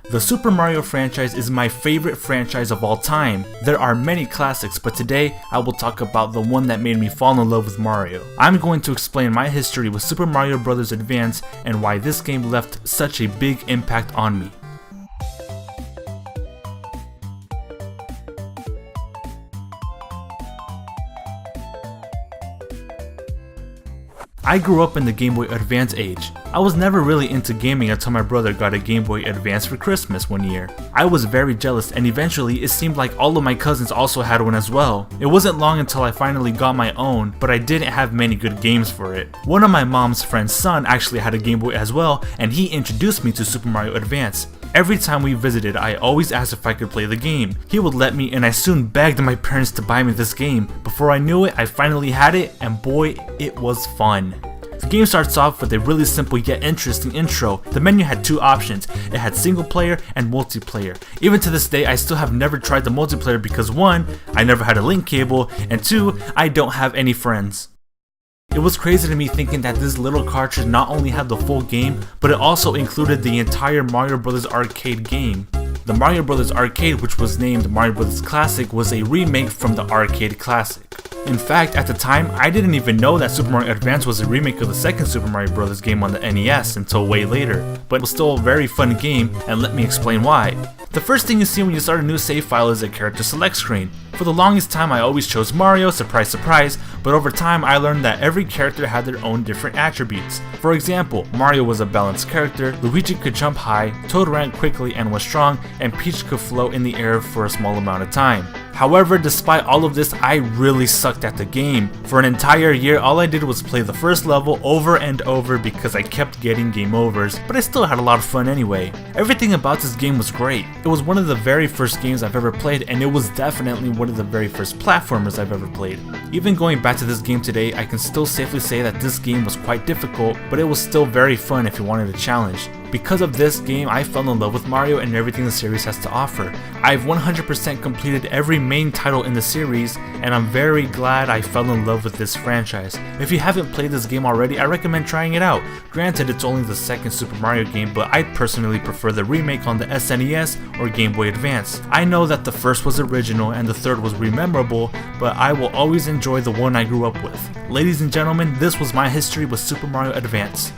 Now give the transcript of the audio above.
The Super Mario franchise is my favorite franchise of all time. There are many classics, but today I will talk about the one that made me fall in love with Mario. I'm going to explain my history with Super Mario Bros. Advance and why this game left such a big impact on me. I grew up in the Game Boy Advance age. I was never really into gaming until my brother got a Game Boy Advance for Christmas one year. I was very jealous, and eventually it seemed like all of my cousins also had one as well. It wasn't long until I finally got my own, but I didn't have many good games for it. One of my mom's friend's son actually had a Game Boy as well, and he introduced me to Super Mario Advance. Every time we visited, I always asked if I could play the game. He would let me, and I soon begged my parents to buy me this game. Before I knew it, I finally had it, and boy, it was fun. The game starts off with a really simple yet interesting intro. The menu had two options. It had single player and multiplayer. Even to this day, I still have never tried the multiplayer because 1, I never had a link cable, and 2, I don't have any friends. It was crazy to me thinking that this little cartridge not only had the full game, but it also included the entire Mario Bros. Arcade game. The Mario Bros. Arcade, which was named Mario Bros. Classic, was a remake from the Arcade Classic. In fact, at the time, I didn't even know that Super Mario Advance was a remake of the second Super Mario Bros. Game on the NES until way later, but it was still a very fun game, and let me explain why. The first thing you see when you start a new save file is a character select screen. For the longest time I always chose Mario, surprise surprise, but over time I learned that every character had their own different attributes. For example, Mario was a balanced character, Luigi could jump high, Toad ran quickly and was strong, and Peach could float in the air for a small amount of time. However, despite all of this, I really sucked at the game. For an entire year, all I did was play the first level over and over because I kept getting game overs, but I still had a lot of fun anyway. Everything about this game was great. It was one of the very first games I've ever played, and it was definitely one of the very first platformers I've ever played. Even going back to this game today, I can still safely say that this game was quite difficult, but it was still very fun if you wanted a challenge. Because of this game, I fell in love with Mario and everything the series has to offer. I've 100% completed every main title in the series, and I'm very glad I fell in love with this franchise. If you haven't played this game already, I recommend trying it out. Granted, it's only the second Super Mario game, but I personally prefer the remake on the SNES or Game Boy Advance. I know that the first was original and the third was rememberable, but I will always enjoy the one I grew up with. Ladies and gentlemen, this was my history with Super Mario Advance.